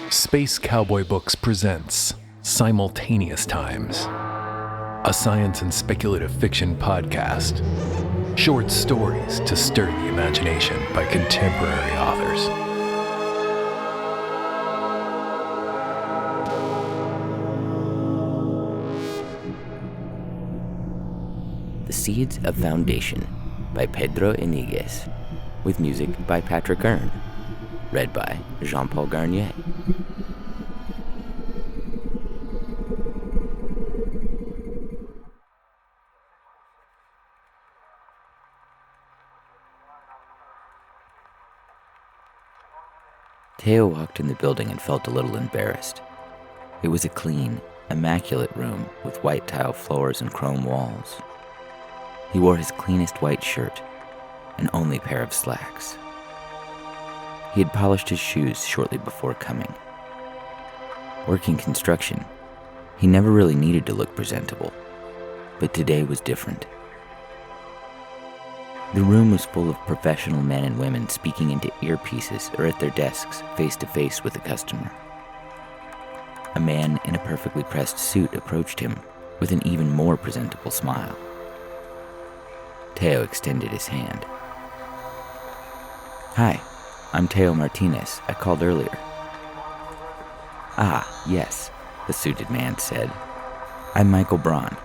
Space Cowboy Books presents Simultaneous Times, a science and speculative fiction podcast. Short stories to stir the imagination by contemporary authors. The Seeds of Foundation by Pedro Iniguez, with music by Patrick Earn, read by Jean-Paul Garnier. Teo walked in the building and felt a little embarrassed. It was a clean, immaculate room with white tile floors and chrome walls. He wore his cleanest white shirt and only pair of slacks. He had polished his shoes shortly before coming. Working construction, he never really needed to look presentable, but today was different. The room was full of professional men and women speaking into earpieces or at their desks face to face with a customer. A man in a perfectly pressed suit approached him with an even more presentable smile. Teo extended his hand. "Hi, I'm Teo Martinez. I called earlier." "Ah, yes," the suited man said. "I'm Michael Braun.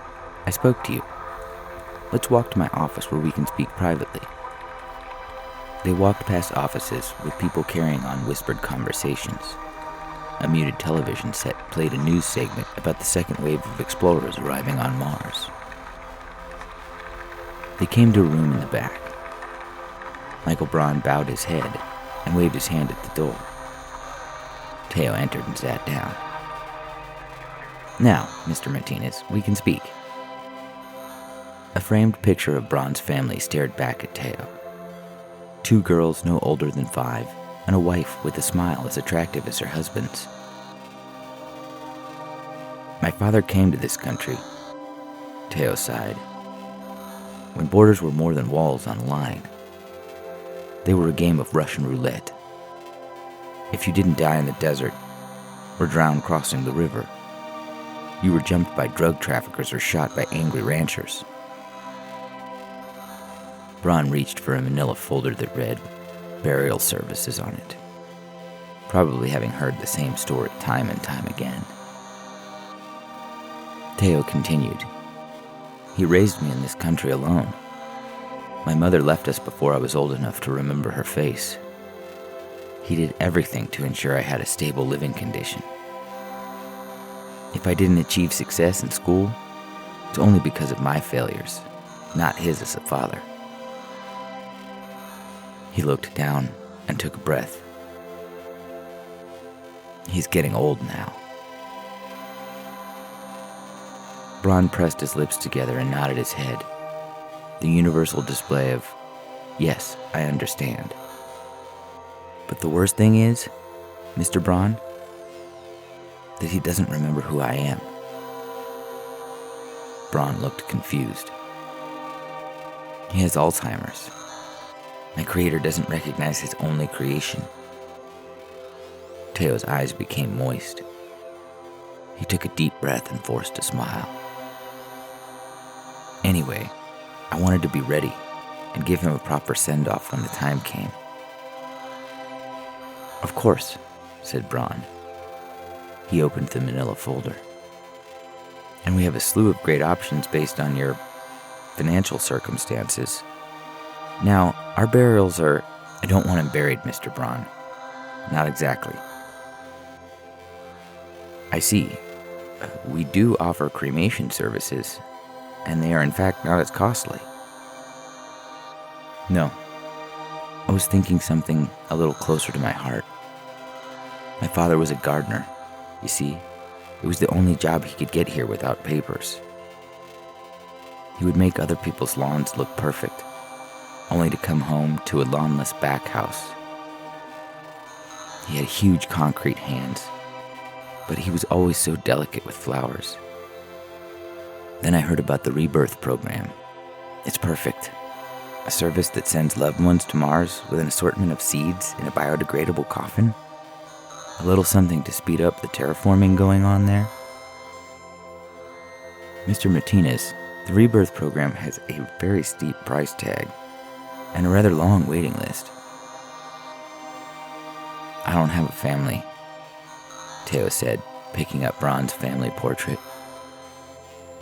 I spoke to you. Let's walk to my office where we can speak privately." They walked past offices with people carrying on whispered conversations. A muted television set played a news segment about the second wave of explorers arriving on Mars. They came to a room in the back. Michael Braun bowed his head and waved his hand at the door. Teo entered and sat down. "Now, Mr. Martinez, we can speak." A framed picture of Braun's family stared back at Teo. 2 girls no older than 5, and a wife with a smile as attractive as her husband's. "My father came to this country," Teo sighed, "when borders were more than walls on a line. They were a game of Russian roulette. If you didn't die in the desert or drown crossing the river, you were jumped by drug traffickers or shot by angry ranchers." Braun reached for a manila folder that read "Burial Services" on it, probably having heard the same story time and time again. Teo continued. "He raised me in this country alone. My mother left us before I was old enough to remember her face. He did everything to ensure I had a stable living condition. If I didn't achieve success in school, it's only because of my failures, not his as a father." He looked down and took a breath. "He's getting old now." Braun pressed his lips together and nodded his head. The universal display of, "Yes, I understand. But the worst thing is, Mr. Braun, that he doesn't remember who I am." Braun looked confused. "He has Alzheimer's. My creator doesn't recognize his only creation." Teo's eyes became moist. He took a deep breath and forced a smile. "Anyway, I wanted to be ready and give him a proper send-off when the time came." "Of course," said Braun. He opened the manila folder. "And we have a slew of great options based on your financial circumstances. Now, our burials are..." "I don't want him buried, Mr. Braun. Not exactly." "I see. We do offer cremation services, and they are in fact not as costly." "No. I was thinking something a little closer to my heart. My father was a gardener. You see, it was the only job he could get here without papers. He would make other people's lawns look perfect, only to come home to a lawnless back house. He had huge concrete hands, but he was always so delicate with flowers. Then I heard about the Rebirth program. It's perfect. A service that sends loved ones to Mars with an assortment of seeds in a biodegradable coffin. A little something to speed up the terraforming going on there? Mr. Martinez, the rebirth program has a very steep price tag and a rather long waiting list. I don't have a family, Teo said, picking up Braun's family portrait.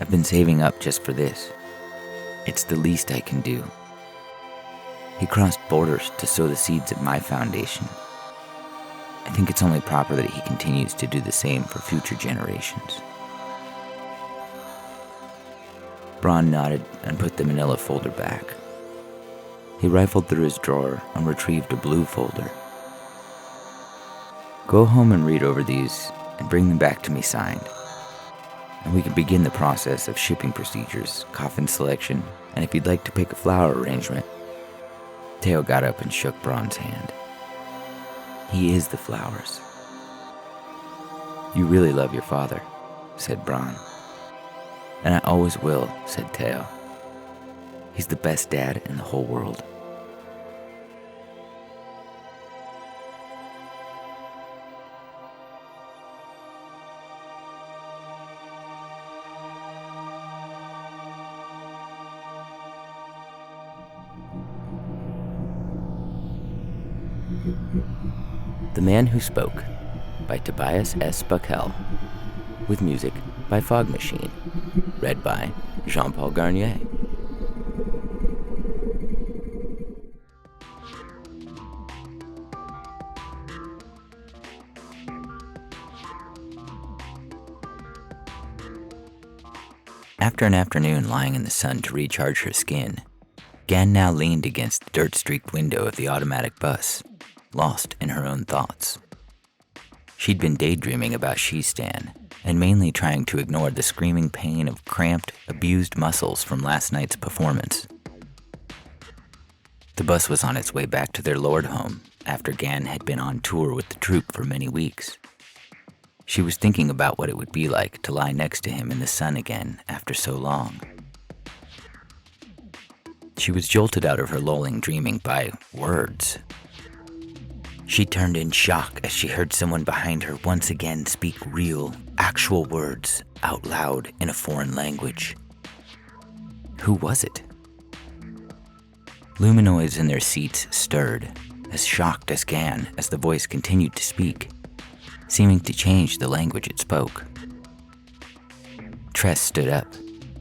I've been saving up just for this. It's the least I can do. He crossed borders to sow the seeds at my foundation. I think it's only proper that he continues to do the same for future generations. Braun nodded and put the manila folder back. He rifled through his drawer and retrieved a blue folder. Go home and read over these and bring them back to me signed. And we can begin the process of shipping procedures, coffin selection, and if you'd like to pick a flower arrangement. Teo got up and shook Braun's hand. He is the flowers. You really love your father, said Braun. And I always will, said Teo. He's the best dad in the whole world. The Man Who Spoke by Tobias S. Buckell, with music by Fog Machine, read by Jean-Paul Garnier. After an afternoon lying in the sun to recharge her skin, Gan now leaned against the dirt-streaked window of the automatic bus, lost in her own thoughts. She'd been daydreaming about She-Stan, and mainly trying to ignore the screaming pain of cramped, abused muscles from last night's performance. The bus was on its way back to their Lord home after Gan had been on tour with the troupe for many weeks. She was thinking about what it would be like to lie next to him in the sun again after so long. She was jolted out of her lulling dreaming by words. She turned in shock as she heard someone behind her once again speak real, actual words out loud in a foreign language. Who was it? Luminoids in their seats stirred, as shocked as Gan as the voice continued to speak, seeming to change the language it spoke. Tress stood up,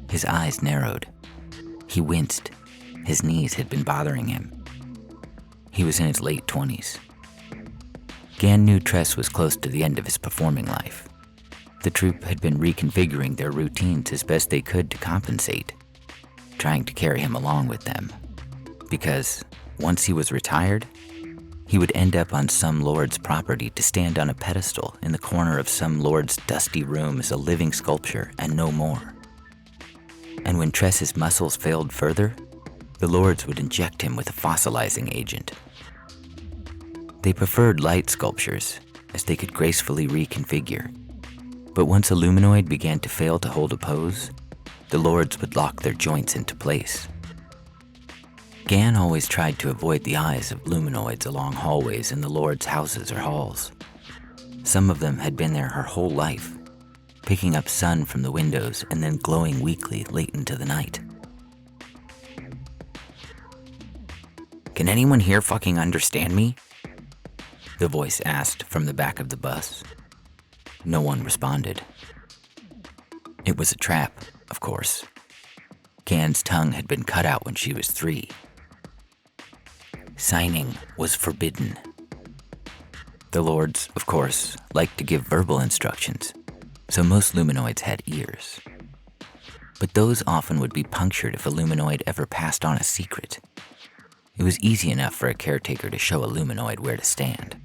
his eyes narrowed. He winced. His knees had been bothering him. He was in his late 20s. Gan knew Tress was close to the end of his performing life. The troupe had been reconfiguring their routines as best they could to compensate, trying to carry him along with them. Because once he was retired, he would end up on some lord's property to stand on a pedestal in the corner of some lord's dusty room as a living sculpture and no more. And when Tress's muscles failed further, the lords would inject him with a fossilizing agent. They preferred light sculptures, as they could gracefully reconfigure. But once a luminoid began to fail to hold a pose, the lords would lock their joints into place. Gan always tried to avoid the eyes of luminoids along hallways in the lords' houses or halls. Some of them had been there her whole life, picking up sun from the windows and then glowing weakly late into the night. Can anyone here fucking understand me? The voice asked from the back of the bus. No one responded. It was a trap, of course. Gan's tongue had been cut out when she was 3. Signing was forbidden. The lords, of course, liked to give verbal instructions, so most luminoids had ears. But those often would be punctured if a luminoid ever passed on a secret. It was easy enough for a caretaker to show a luminoid where to stand.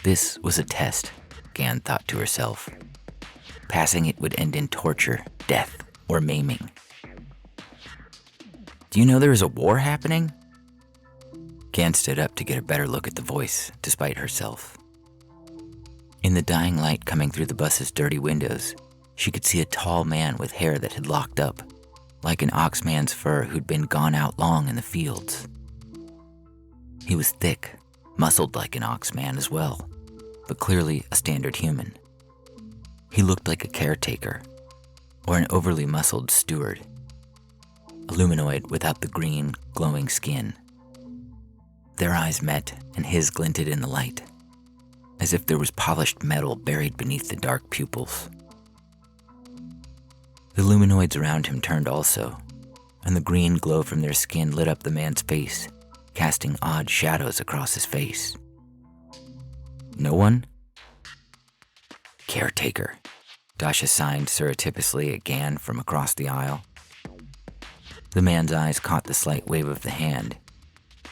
This was a test, Gan thought to herself. Passing it would end in torture, death, or maiming. Do you know there is a war happening? Gan stood up to get a better look at the voice, despite herself. In the dying light coming through the bus's dirty windows, she could see a tall man with hair that had locked up, like an oxman's fur who'd been gone out long in the fields. He was thick, muscled like an oxman as well, but clearly a standard human. He looked like a caretaker, or an overly muscled steward, a luminoid without the green, glowing skin. Their eyes met, and his glinted in the light, as if there was polished metal buried beneath the dark pupils. The luminoids around him turned also, and the green glow from their skin lit up the man's face, casting odd shadows across his face. No one? Caretaker, Dasha signed surreptitiously at Gan from across the aisle. The man's eyes caught the slight wave of the hand,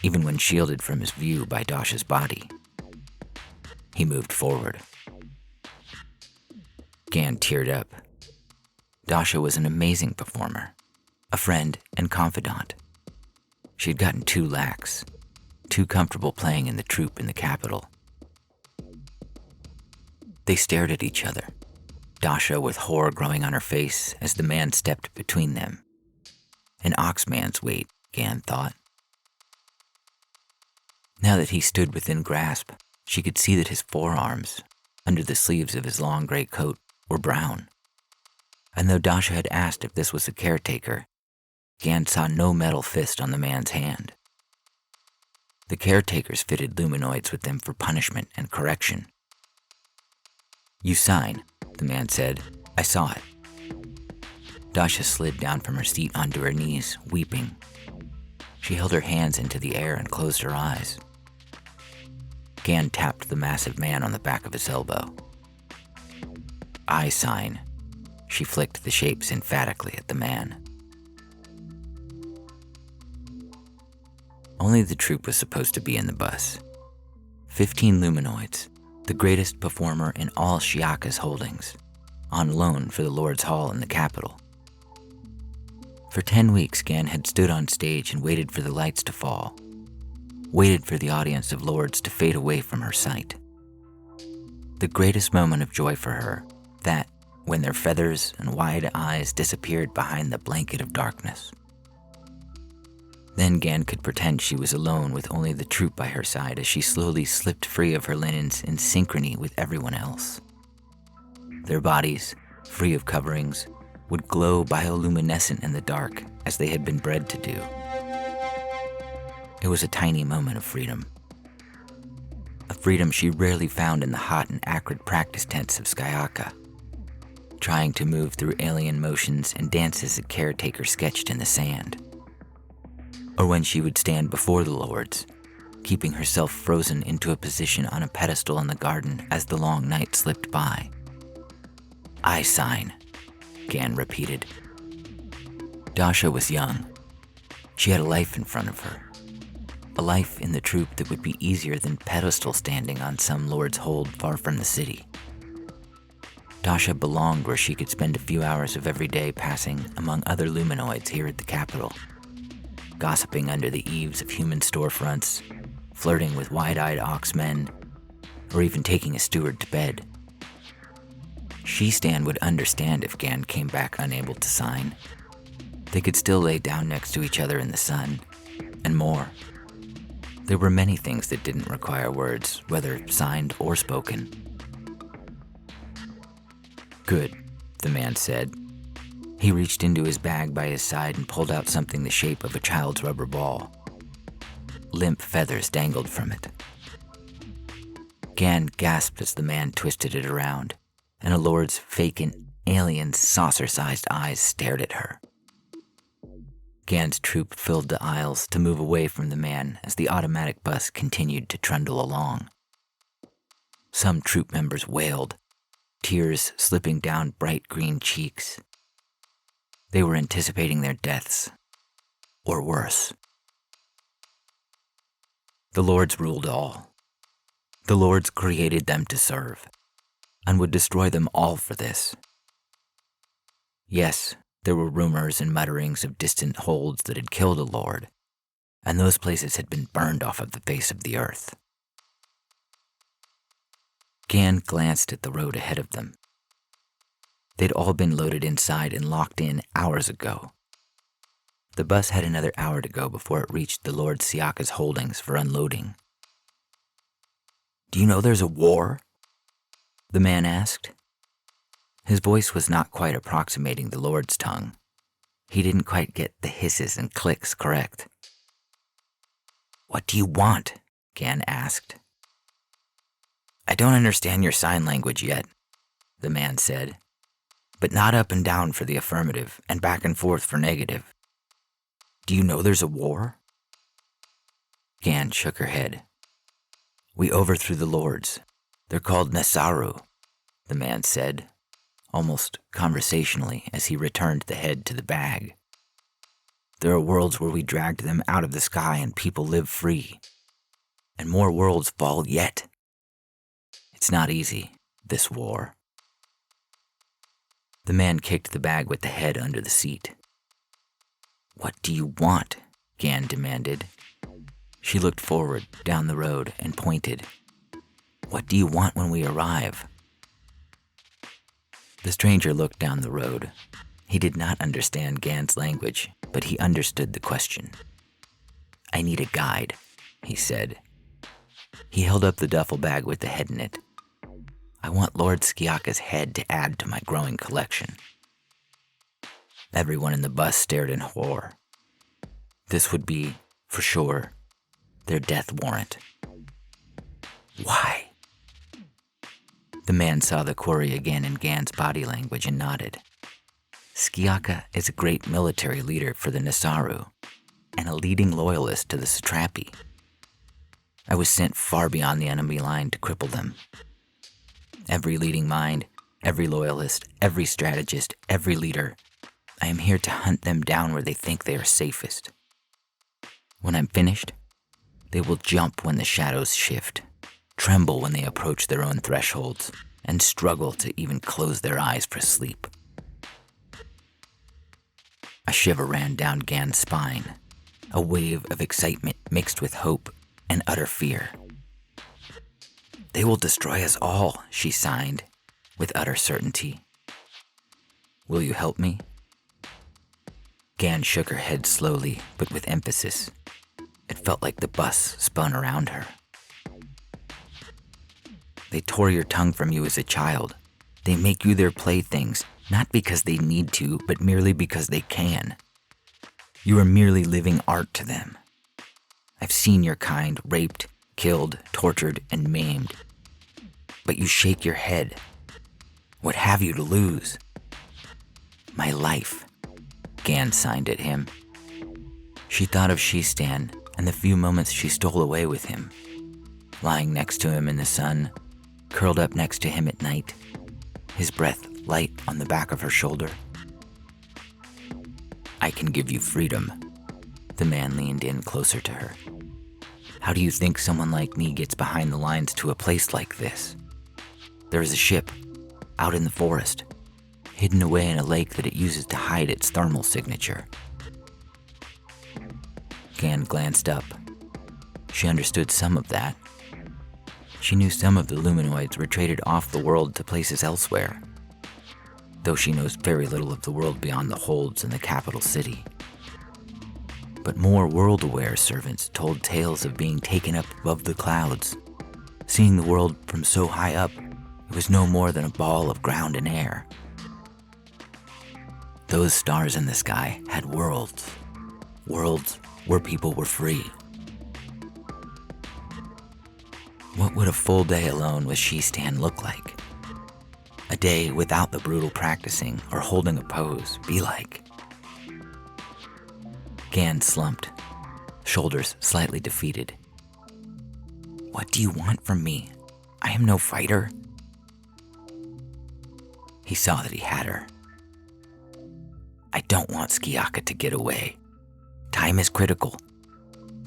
even when shielded from his view by Dasha's body. He moved forward. Gan teared up. Dasha was an amazing performer, a friend and confidant. She had gotten too lax, too comfortable playing in the troupe in the capital. They stared at each other, Dasha with horror growing on her face as the man stepped between them. An oxman's weight, Gan thought. Now that he stood within grasp, she could see that his forearms, under the sleeves of his long gray coat, were brown. And though Dasha had asked if this was a caretaker, Gan saw no metal fist on the man's hand. The caretakers fitted luminoids with them for punishment and correction. You sign, the man said. I saw it. Dasha slid down from her seat onto her knees, weeping. She held her hands into the air and closed her eyes. Gan tapped the massive man on the back of his elbow. I sign. She flicked the shapes emphatically at the man. Only the troupe was supposed to be in the bus. 15 luminoids, the greatest performer in all Shiaka's holdings, on loan for the Lord's Hall in the capital. For 10 weeks, Gan had stood on stage and waited for the lights to fall, waited for the audience of lords to fade away from her sight. The greatest moment of joy for her, that when their feathers and wide eyes disappeared behind the blanket of darkness. Then Gan could pretend she was alone with only the troupe by her side as she slowly slipped free of her linens in synchrony with everyone else. Their bodies, free of coverings, would glow bioluminescent in the dark as they had been bred to do. It was a tiny moment of freedom. A freedom she rarely found in the hot and acrid practice tents of Skyaka, trying to move through alien motions and dances a caretaker sketched in the sand. Or when she would stand before the lords, keeping herself frozen into a position on a pedestal in the garden as the long night slipped by. I sign, Gan repeated. Dasha was young. She had a life in front of her. A life in the troupe that would be easier than pedestal standing on some lord's hold far from the city. Dasha belonged where she could spend a few hours of every day passing among other luminoids here at the capital, gossiping under the eaves of human storefronts, flirting with wide-eyed oxmen, or even taking a steward to bed. She-Stan would understand if Gan came back unable to sign. They could still lay down next to each other in the sun, and more. There were many things that didn't require words, whether signed or spoken. Good, the man said. He reached into his bag by his side and pulled out something the shape of a child's rubber ball. Limp feathers dangled from it. Gan gasped as the man twisted it around, and a lord's vacant, alien, saucer-sized eyes stared at her. Gan's troop filled the aisles to move away from the man as the automatic bus continued to trundle along. Some troop members wailed, tears slipping down bright green cheeks. They were anticipating their deaths, or worse. The lords ruled all. The lords created them to serve, and would destroy them all for this. Yes, there were rumors and mutterings of distant holds that had killed a lord, and those places had been burned off of the face of the earth. Gan glanced at the road ahead of them. They'd all been loaded inside and locked in hours ago. The bus had another hour to go before it reached the Lord Siaka's holdings for unloading. Do you know there's a war? the man asked. His voice was not quite approximating the Lord's tongue. He didn't quite get the hisses and clicks correct. "What do you want?" Gan asked. "I don't understand your sign language yet," the man said, "but nod up and down for the affirmative and back and forth for negative. Do you know there's a war?" Gan shook her head. "We overthrew the lords. They're called Nasaru," the man said, almost conversationally as he returned the head to the bag. "There are worlds where we dragged them out of the sky and people live free. And more worlds fall yet. It's not easy, this war." The man kicked the bag with the head under the seat. "What do you want?" Gan demanded. She looked forward, down the road, and pointed. "What do you want when we arrive?" The stranger looked down the road. He did not understand Gan's language, but he understood the question. "I need a guide," he said. He held up the duffel bag with the head in it. "I want Lord Skiaka's head to add to my growing collection." Everyone in the bus stared in horror. This would be, for sure, their death warrant. "Why?" The man saw the query again in Gan's body language and nodded. "Skiaka is a great military leader for the Nasaru and a leading loyalist to the satrapi. I was sent far beyond the enemy line to cripple them. Every leading mind, every loyalist, every strategist, every leader, I am here to hunt them down where they think they are safest. When I'm finished, they will jump when the shadows shift, tremble when they approach their own thresholds, and struggle to even close their eyes for sleep." A shiver ran down Gan's spine, a wave of excitement mixed with hope and utter fear. "They will destroy us all," she signed, with utter certainty. "Will you help me?" Gan shook her head slowly, but with emphasis. It felt like the bus spun around her. "They tore your tongue from you as a child. They make you their playthings, not because they need to, but merely because they can. You are merely living art to them. I've seen your kind raped, killed, tortured, and maimed. But you shake your head. What have you to lose?" "My life," Gan signed at him. She thought of Shistan and the few moments she stole away with him, lying next to him in the sun, curled up next to him at night, his breath light on the back of her shoulder. "I can give you freedom." The man leaned in closer to her. "How do you think someone like me gets behind the lines to a place like this? There is a ship, out in the forest, hidden away in a lake that it uses to hide its thermal signature." Gan glanced up. She understood some of that. She knew some of the luminoids were traded off the world to places elsewhere, though she knows very little of the world beyond the holds in the capital city. But more world-aware servants told tales of being taken up above the clouds, seeing the world from so high up it was no more than a ball of ground and air. Those stars in the sky had worlds where people were free. What would a full day alone with Shistan look like? A day without the brutal practicing or holding a pose be like? Gan slumped, shoulders slightly defeated. "What do you want from me? I am no fighter." He saw that he had her. "I don't want Skiaka to get away. Time is critical.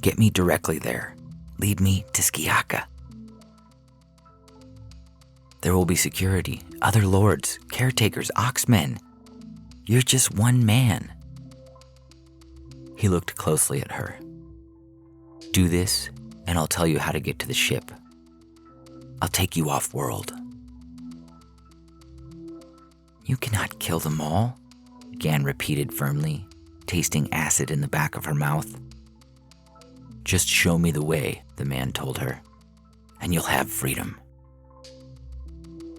Get me directly there. Lead me to Skiaka. There will be security, other lords, caretakers, oxmen. You're just one man." He looked closely at her. "Do this, and I'll tell you how to get to the ship. I'll take you off-world." "You cannot kill them all," Gan repeated firmly, tasting acid in the back of her mouth. "Just show me the way," the man told her, "and you'll have freedom."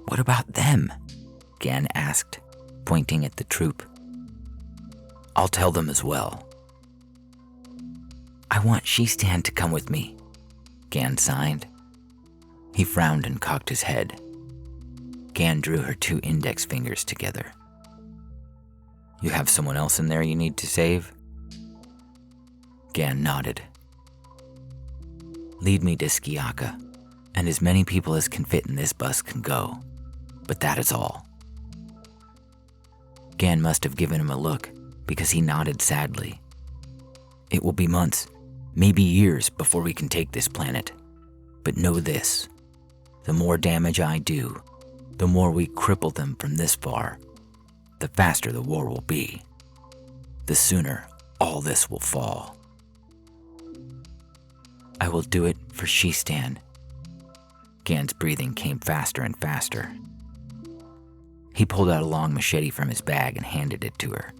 What about them? Gan asked, pointing at the troop. I'll tell them as well. I want She-Stan to come with me, Gan signed. He frowned and cocked his head. Gan drew her 2 index fingers together. You have someone else in there you need to save? Gan nodded. Lead me to Skiaka, and as many people as can fit in this bus can go, but that is all. Gan must have given him a look, because he nodded sadly. It will be months, maybe years before we can take this planet. But know this, the more damage I do, the more we cripple them from this far, the faster the war will be. The sooner all this will fall. I will do it for She-Stan. Gan's breathing came faster and faster. He pulled out a long machete from his bag and handed it to her.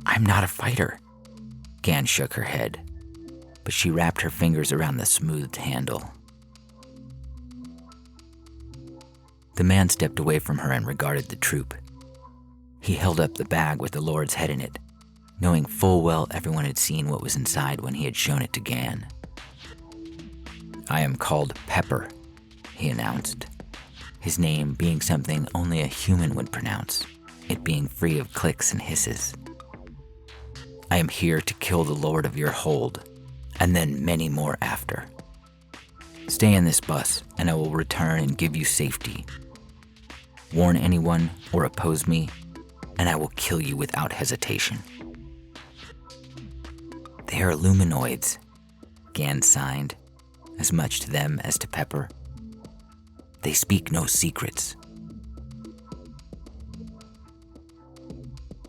I'm not a fighter. Gan shook her head, but she wrapped her fingers around the smoothed handle. The man stepped away from her and regarded the troop. He held up the bag with the Lord's head in it, knowing full well everyone had seen what was inside when he had shown it to Gan. I am called Pepper, he announced, his name being something only a human would pronounce, it being free of clicks and hisses. I am here to kill the Lord of your hold, and then many more after. Stay in this bus, and I will return and give you safety. Warn anyone or oppose me, and I will kill you without hesitation. They are luminoids, Gan signed, as much to them as to Pepper. They speak no secrets.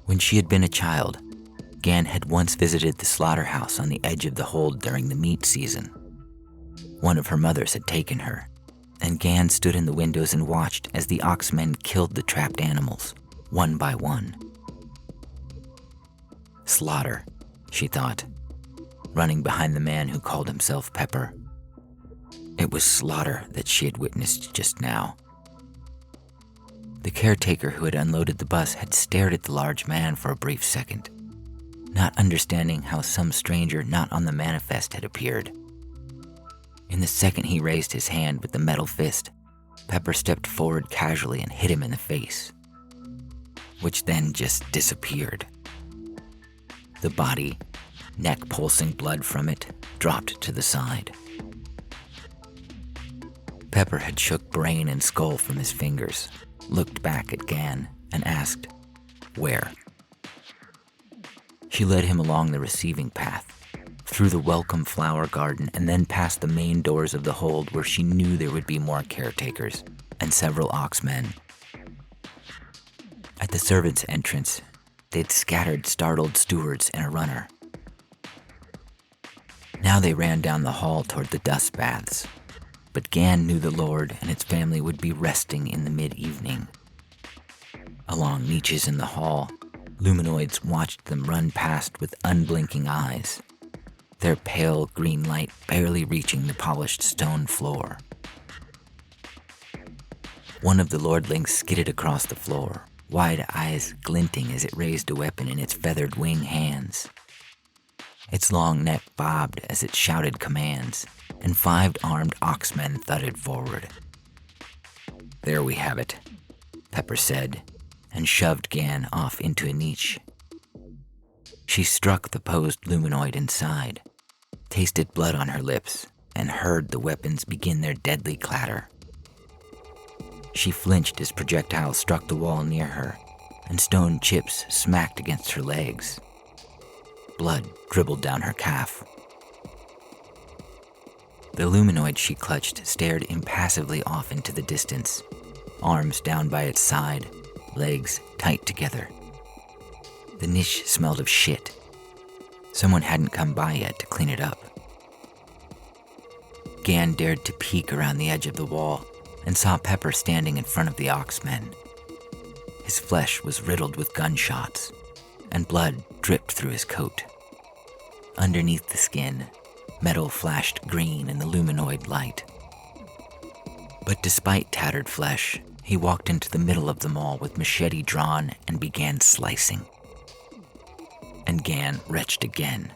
When she had been a child, Gan had once visited the slaughterhouse on the edge of the hold during the meat season. One of her mothers had taken her, and Gan stood in the windows and watched as the oxmen killed the trapped animals, one by one. Slaughter, she thought, running behind the man who called himself Pepper. It was slaughter that she had witnessed just now. The caretaker who had unloaded the bus had stared at the large man for a brief second, not understanding how some stranger not on the manifest had appeared. In the second he raised his hand with the metal fist, Pepper stepped forward casually and hit him in the face, which then just disappeared. The body, neck pulsing blood from it, dropped to the side. Pepper had shook brain and skull from his fingers, looked back at Gan, and asked, "Where?" She led him along the receiving path, through the welcome flower garden, and then past the main doors of the hold where she knew there would be more caretakers and several oxmen. At the servants' entrance, they'd scattered startled stewards and a runner. Now they ran down the hall toward the dust baths, but Gan knew the Lord and its family would be resting in the mid-evening. Along niches in the hall, luminoids watched them run past with unblinking eyes, their pale green light barely reaching the polished stone floor. One of the lordlings skidded across the floor, wide eyes glinting as it raised a weapon in its feathered wing hands. Its long neck bobbed as it shouted commands, and 5 armed oxmen thudded forward. There we have it, Pepper said, and shoved Gan off into a niche. She struck the posed luminoid inside, tasted blood on her lips, and heard the weapons begin their deadly clatter. She flinched as projectiles struck the wall near her, and stone chips smacked against her legs. Blood dribbled down her calf. The luminoid she clutched stared impassively off into the distance, arms down by its side, legs tight together. The niche smelled of shit. Someone hadn't come by yet to clean it up. Gan dared to peek around the edge of the wall and saw Pepper standing in front of the oxmen. His flesh was riddled with gunshots, and blood dripped through his coat. Underneath the skin, metal flashed green in the luminoid light. But despite tattered flesh, he walked into the middle of them all with machete drawn and began slicing. And Gan retched again.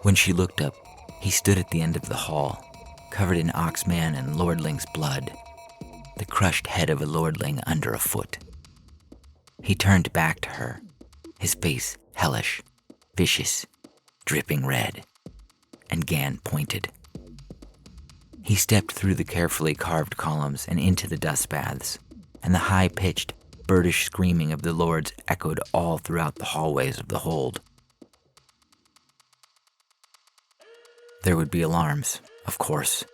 When she looked up, he stood at the end of the hall, covered in Oxman and Lordling's blood, the crushed head of a Lordling under a foot. He turned back to her, his face hellish, vicious, dripping red, and Gan pointed. He stepped through the carefully carved columns and into the dust baths, and the high-pitched, birdish screaming of the lords echoed all throughout the hallways of the hold. There would be alarms, of course.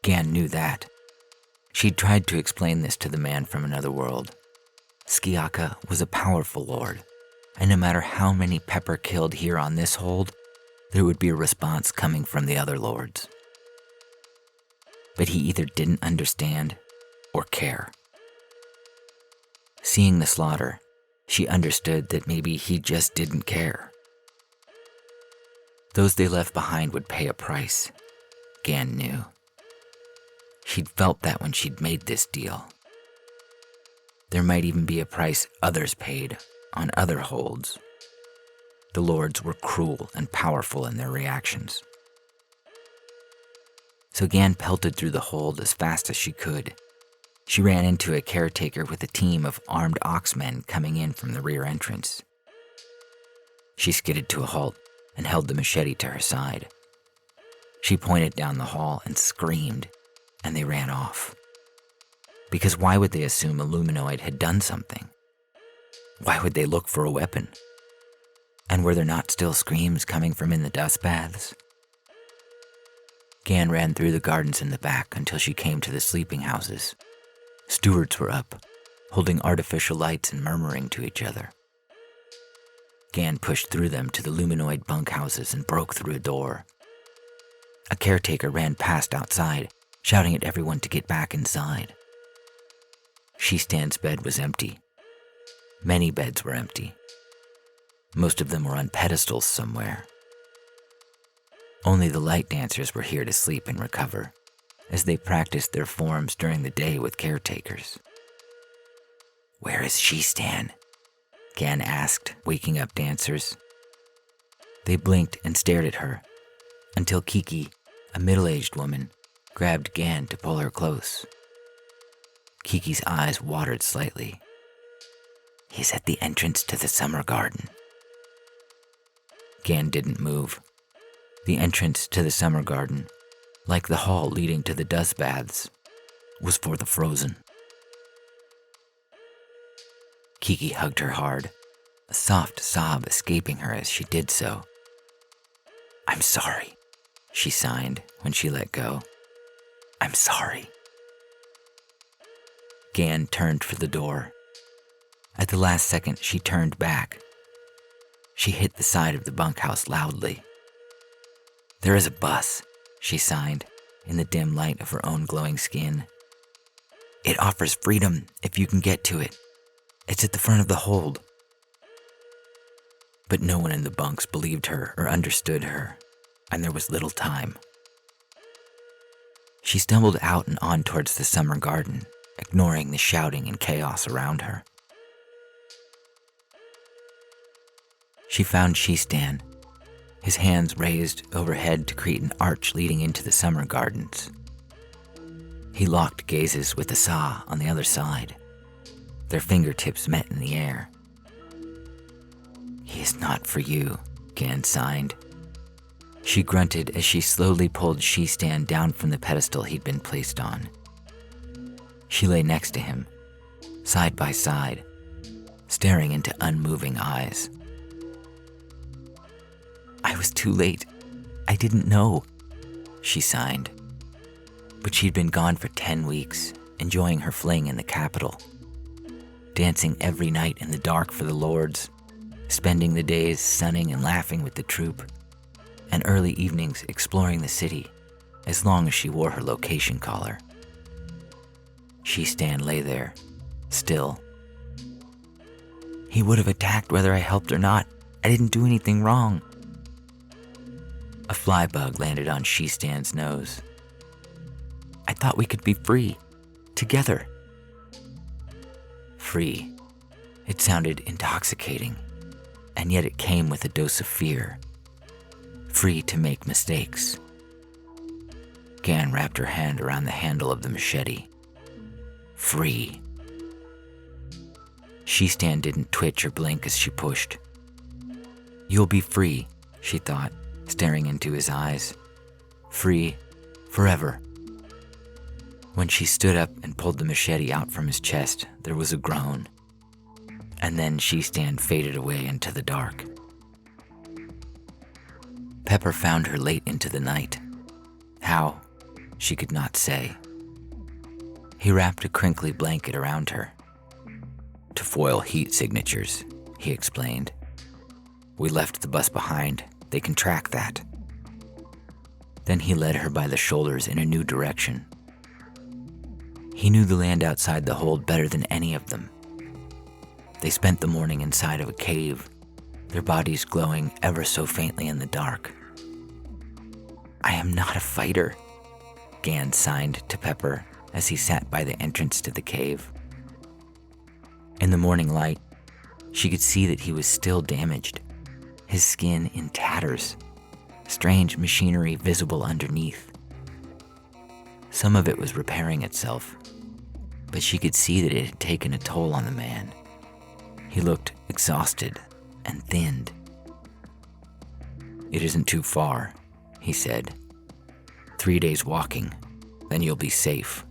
Gan knew that. She'd tried to explain this to the man from another world. Skiaka was a powerful lord, and no matter how many Pepper killed here on this hold, there would be a response coming from the other lords. But he either didn't understand or care. Seeing the slaughter, she understood that maybe he just didn't care. Those they left behind would pay a price, Gan knew. She'd felt that when she'd made this deal. There might even be a price others paid on other holds. The lords were cruel and powerful in their reactions. So Gan pelted through the hold as fast as she could. She ran into a caretaker with a team of armed oxmen coming in from the rear entrance. She skidded to a halt and held the machete to her side. She pointed down the hall and screamed, and they ran off. Because why would they assume a luminoid had done something? Why would they look for a weapon? And were there not still screams coming from in the dust baths? Gan ran through the gardens in the back until she came to the sleeping houses. Stewards were up, holding artificial lights and murmuring to each other. Gan pushed through them to the luminoid bunkhouses and broke through a door. A caretaker ran past outside, shouting at everyone to get back inside. She-Stan's bed was empty. Many beds were empty. Most of them were on pedestals somewhere. Only the light dancers were here to sleep and recover, as they practiced their forms during the day with caretakers. "Where is She-Stan?" Gan asked, waking up dancers. They blinked and stared at her, until Kiki, a middle-aged woman, grabbed Gan to pull her close. Kiki's eyes watered slightly. "He's at the entrance to the summer garden." Gan didn't move. The entrance to the summer garden, like the hall leading to the dust baths, was for the frozen. Kiki hugged her hard, a soft sob escaping her as she did so. "I'm sorry," she signed when she let go. "I'm sorry." Gan turned for the door. At the last second, she turned back. She hit the side of the bunkhouse loudly. "There is a bus," she signed, in the dim light of her own glowing skin. "It offers freedom if you can get to it. It's at the front of the hold." But no one in the bunks believed her or understood her, and there was little time. She stumbled out and on towards the summer garden, ignoring the shouting and chaos around her. She found She-Stan, his hands raised overhead to create an arch leading into the summer gardens. He locked gazes with Asa on the other side. Their fingertips met in the air. "He is not for you," Gan signed. She grunted as she slowly pulled She-Stan down from the pedestal he'd been placed on. She lay next to him, side by side, staring into unmoving eyes. "I was too late. I didn't know," she signed. But she'd been gone for 10 weeks, enjoying her fling in the capital, dancing every night in the dark for the lords, spending the days sunning and laughing with the troop, and early evenings exploring the city, as long as she wore her location collar. She-Stan lay there, still. "He would have attacked whether I helped or not. I didn't do anything wrong." A fly bug landed on She-Stan's nose. I thought we could be free. Together. Free. It sounded intoxicating, and yet it came with a dose of fear. Free to make mistakes. Gan wrapped her hand around the handle of the machete. Free. She-Stan didn't twitch or blink as she pushed. You'll be free, she thought, staring into his eyes. Free, forever. When she stood up and pulled the machete out from his chest, there was a groan. And then She-Stan faded away into the dark. Pepper found her late into the night. How, she could not say. He wrapped a crinkly blanket around her. To foil heat signatures, he explained. We left the bus behind. They can track that. Then he led her by the shoulders in a new direction. He knew the land outside the hold better than any of them. They spent the morning inside of a cave, their bodies glowing ever so faintly in the dark. I am not a fighter, Gan signed to Pepper as he sat by the entrance to the cave. In the morning light, she could see that he was still damaged, his skin in tatters, strange machinery visible underneath. Some of it was repairing itself, but she could see that it had taken a toll on the man. He looked exhausted and thinned. It isn't too far, he said. 3 days walking, then you'll be safe.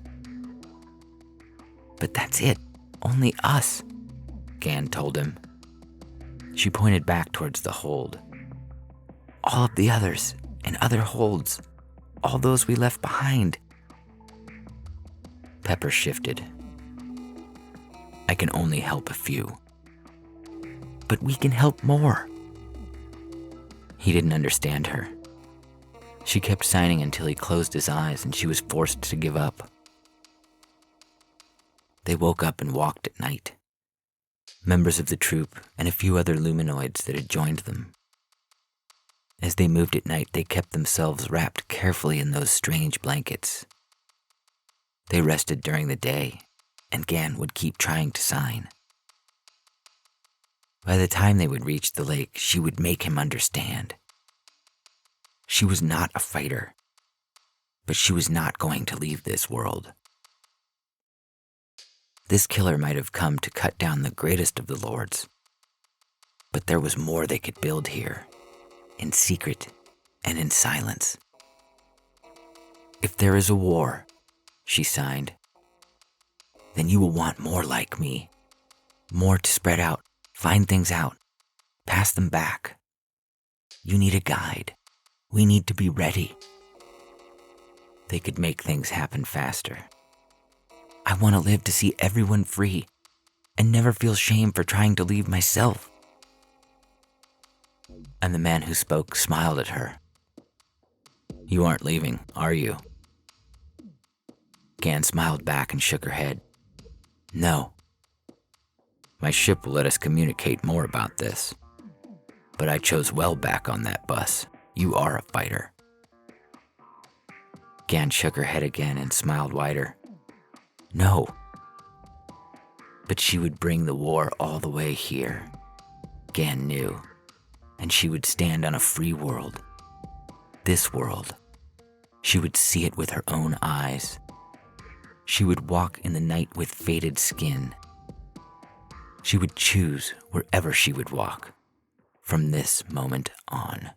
But that's it, only us, Gan told him. She pointed back towards the hold. All of the others and other holds, all those we left behind. Pepper shifted. I can only help a few. But we can help more. He didn't understand her. She kept signing until he closed his eyes and she was forced to give up. They woke up and walked at night. Members of the troop and a few other luminoids that had joined them. As they moved at night, they kept themselves wrapped carefully in those strange blankets. They rested during the day, and Gan would keep trying to sign. By the time they would reach the lake, she would make him understand. She was not a fighter, but she was not going to leave this world. This killer might have come to cut down the greatest of the lords, but there was more they could build here, in secret and in silence. If there is a war, she signed, then you will want more like me, more to spread out, find things out, pass them back. You need a guide. We need to be ready. They could make things happen faster. I want to live to see everyone free and never feel shame for trying to leave myself. And the man who spoke smiled at her. You aren't leaving, are you? Gan smiled back and shook her head. No. My ship will let us communicate more about this. But I chose well back on that bus. You are a fighter. Gan shook her head again and smiled wider. No. But she would bring the war all the way here. Gan knew. And she would stand on a free world. This world. She would see it with her own eyes. She would walk in the night with faded skin. She would choose wherever she would walk from this moment on.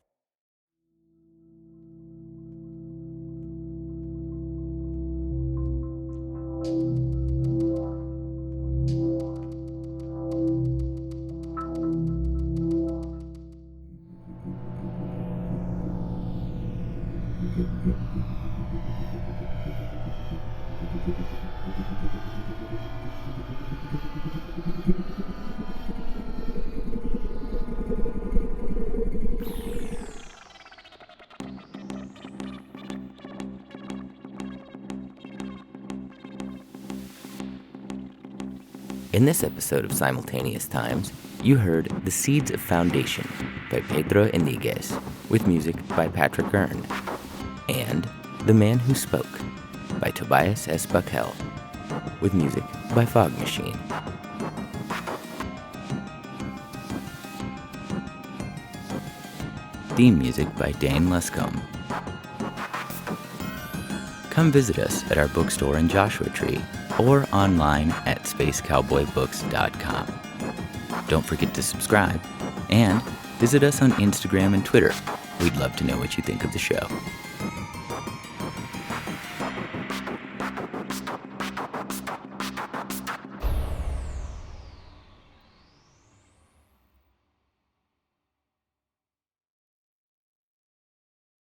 In this episode of Simultaneous Times, you heard The Seeds of Foundation by Pedro Iniguez, with music by Patrick Earn, and The Man Who Spoke by by Tobias S. Buckell, with music by Fog Machine. Theme music by Dane Luscombe. Come visit us at our bookstore in Joshua Tree or online at spacecowboybooks.com. Don't forget to subscribe and visit us on Instagram and Twitter. We'd love to know what you think of the show.